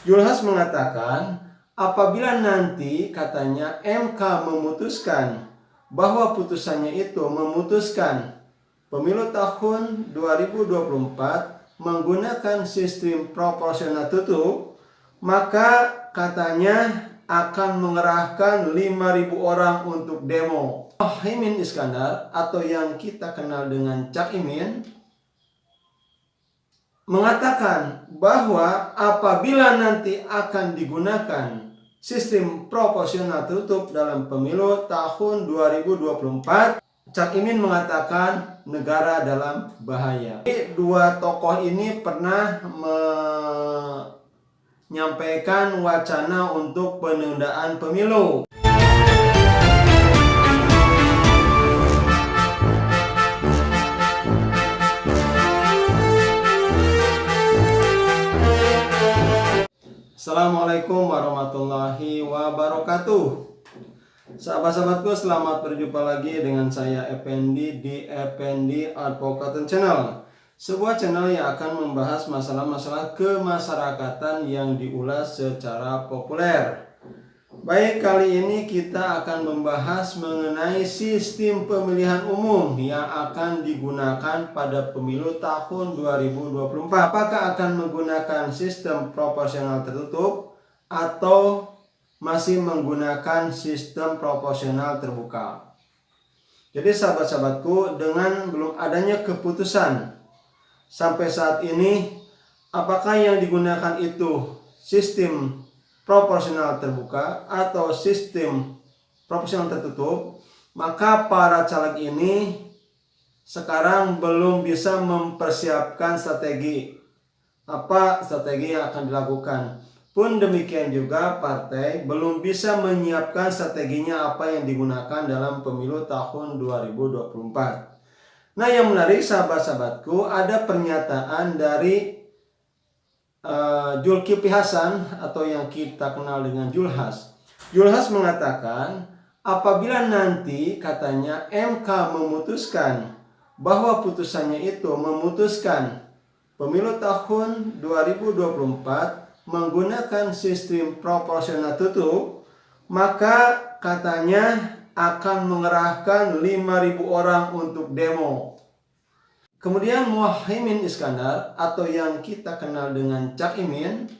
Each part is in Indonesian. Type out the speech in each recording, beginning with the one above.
Julhas mengatakan, apabila nanti katanya MK memutuskan bahwa putusannya itu memutuskan pemilu tahun 2024 menggunakan sistem proporsional tertutup, maka katanya akan mengerahkan 5.000 orang untuk demo. Muhaimin Iskandar atau yang kita kenal dengan Cak Imin mengatakan bahwa apabila nanti akan digunakan sistem proporsional tertutup dalam pemilu tahun 2024, Cak Imin mengatakan negara dalam bahaya. Dua tokoh ini pernah menyampaikan wacana untuk penundaan pemilu. Assalamualaikum warahmatullahi wabarakatuh. Sahabat-sahabatku, selamat berjumpa lagi dengan saya Effendi di Effendi Advocaten Channel. Sebuah channel yang akan membahas masalah-masalah kemasyarakatan yang diulas secara populer. Baik, kali ini kita akan membahas mengenai sistem pemilihan umum yang akan digunakan pada pemilu tahun 2024. Apakah akan menggunakan sistem proporsional tertutup atau masih menggunakan sistem proporsional terbuka? Jadi sahabat-sahabatku, dengan belum adanya keputusan sampai saat ini, apakah yang digunakan itu sistem proporsional terbuka atau sistem proporsional tertutup, maka para caleg ini sekarang belum bisa mempersiapkan strategi yang akan dilakukan. Pun demikian juga partai belum bisa menyiapkan strateginya apa yang digunakan dalam pemilu tahun 2024. Nah, yang menarik sahabat-sahabatku, ada pernyataan dari Zulkifli Hasan atau yang kita kenal dengan Julhas. Julhas mengatakan, apabila nanti katanya MK memutuskan bahwa putusannya itu memutuskan pemilu tahun 2024 menggunakan sistem proporsional tertutup, maka katanya akan mengerahkan 5.000 orang untuk demo. Kemudian Muhaimin Iskandar atau yang kita kenal dengan Cak Imin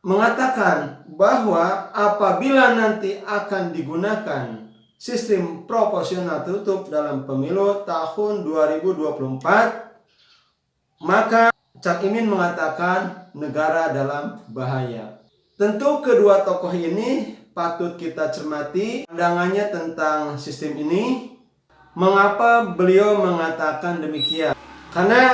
mengatakan bahwa apabila nanti akan digunakan sistem proporsional tertutup dalam pemilu tahun 2024, maka Cak Imin mengatakan negara dalam bahaya. Tentu kedua tokoh ini patut kita cermati pandangannya tentang sistem ini. Mengapa beliau mengatakan demikian? Karena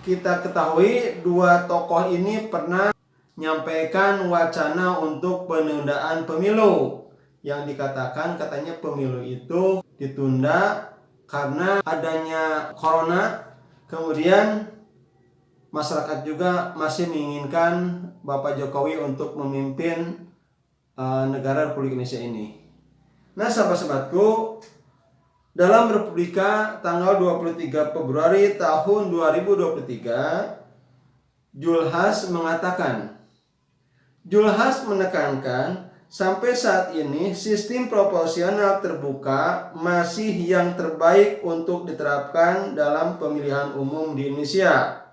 kita ketahui dua tokoh ini pernah menyampaikan wacana untuk penundaan pemilu, yang dikatakan katanya pemilu itu ditunda karena adanya corona. Kemudian masyarakat juga masih menginginkan Bapak Jokowi untuk memimpin negara Republik Indonesia ini. Nah, sahabat-sahabatku, dalam Republika tanggal 23 Februari tahun 2023, Julhas menekankan sampai saat ini sistem proporsional terbuka masih yang terbaik untuk diterapkan dalam pemilihan umum di Indonesia.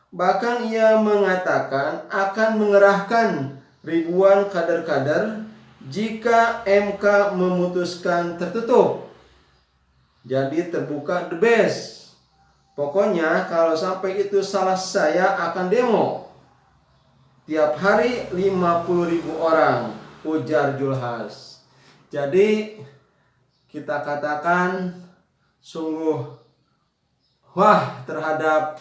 Bahkan ia mengatakan akan mengerahkan ribuan kader-kader jika MK memutuskan tertutup. Jadi terbuka the best. Pokoknya kalau sampai itu salah, saya akan demo. Tiap hari 50.000 orang, ujar Julhas. Jadi kita katakan sungguh wah terhadap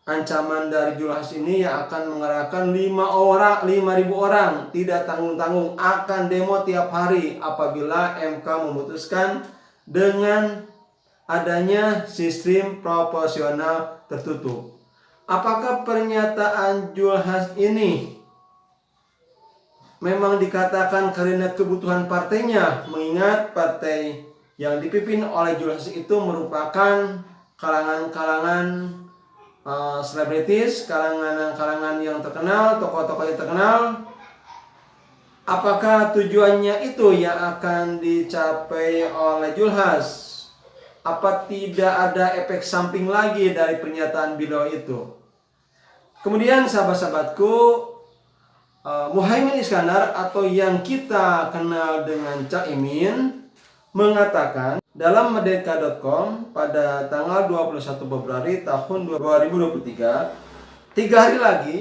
ancaman dari Julhas ini yang akan mengerahkan 5.000 orang tidak tanggung-tanggung akan demo tiap hari apabila MK memutuskan dengan adanya sistem proporsional tertutup. Apakah pernyataan Julhas ini memang dikatakan karena kebutuhan partainya, mengingat partai yang dipimpin oleh Julhas itu merupakan kalangan-kalangan selebritis, kalangan yang terkenal, tokoh-tokoh yang terkenal. Apakah tujuannya itu yang akan dicapai oleh Julhas? Apa tidak ada efek samping lagi dari pernyataan beliau itu? Kemudian sahabat-sahabatku, Muhaimin Iskandar atau yang kita kenal dengan Cak Imin mengatakan dalam merdeka.com pada tanggal 21 Februari tahun 2023, 3 hari lagi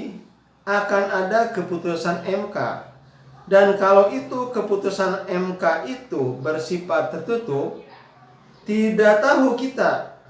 akan ada keputusan MK. Dan kalau itu keputusan MK itu bersifat tertutup, tidak tahu kita.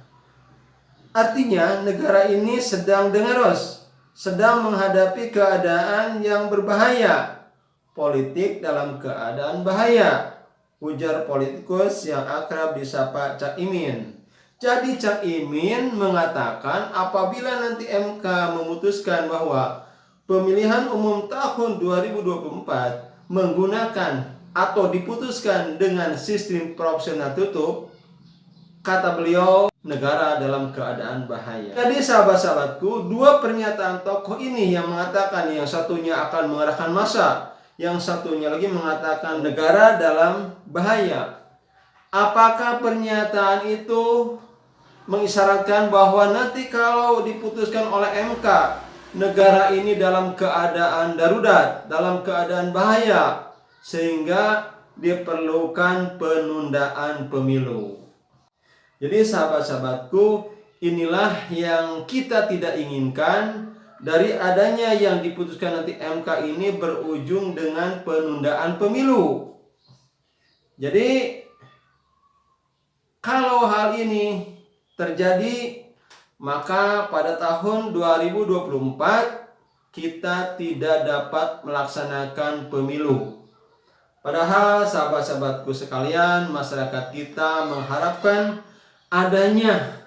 Artinya negara ini sedang dengaros, sedang menghadapi keadaan yang berbahaya. Politik dalam keadaan bahaya, ujar politikus yang akrab disapa Cak Imin. Jadi Cak Imin mengatakan apabila nanti MK memutuskan bahwa pemilihan umum tahun 2024 menggunakan atau diputuskan dengan sistem proporsional tertutup, kata beliau, negara dalam keadaan bahaya. Jadi sahabat-sahabatku, dua pernyataan tokoh ini yang mengatakan yang satunya akan mengerahkan massa, yang satunya lagi mengatakan negara dalam bahaya. Apakah pernyataan itu mengisyaratkan bahwa nanti kalau diputuskan oleh MK, negara ini dalam keadaan darurat, dalam keadaan bahaya, sehingga diperlukan penundaan pemilu? Jadi sahabat-sahabatku, inilah yang kita tidak inginkan dari adanya yang diputuskan nanti MK ini berujung dengan penundaan pemilu. Jadi kalau hal ini terjadi, maka pada tahun 2024 kita tidak dapat melaksanakan pemilu. Padahal sahabat-sahabatku sekalian, masyarakat kita mengharapkan adanya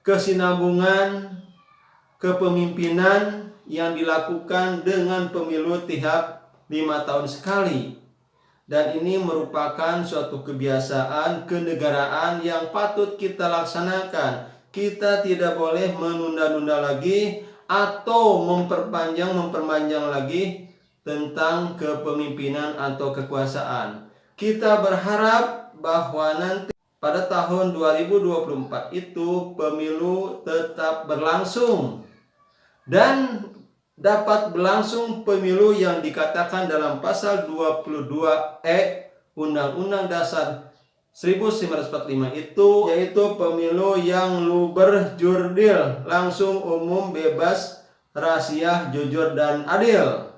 kesinambungan kepemimpinan yang dilakukan dengan pemilu tiap 5 tahun sekali. Dan ini merupakan suatu kebiasaan kenegaraan yang patut kita laksanakan. Kita tidak boleh menunda-nunda lagi atau memperpanjang lagi tentang kepemimpinan atau kekuasaan. Kita berharap bahwa nanti pada tahun 2024 itu pemilu tetap berlangsung dan dapat berlangsung pemilu yang dikatakan dalam pasal 22E Undang-Undang Dasar 1945 itu, yaitu pemilu yang luber jurdil, langsung, umum, bebas, rahasia, jujur, dan adil.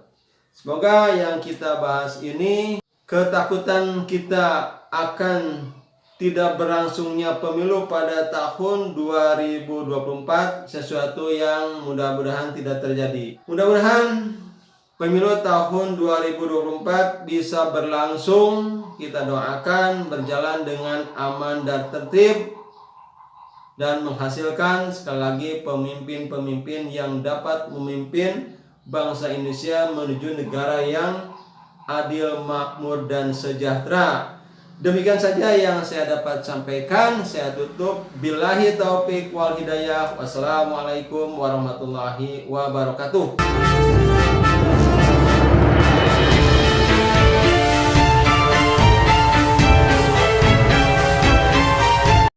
Semoga yang kita bahas ini, ketakutan kita akan tidak berlangsungnya pemilu pada tahun 2024 sesuatu yang mudah-mudahan tidak terjadi. Mudah-mudahan pemilu tahun 2024 bisa berlangsung. Kita doakan berjalan dengan aman dan tertib dan menghasilkan sekali lagi pemimpin-pemimpin yang dapat memimpin bangsa Indonesia menuju negara yang adil, makmur, dan sejahtera. Demikian saja yang saya dapat sampaikan. Saya tutup. Billahi taufik wal hidayah. Wassalamualaikum warahmatullahi wabarakatuh.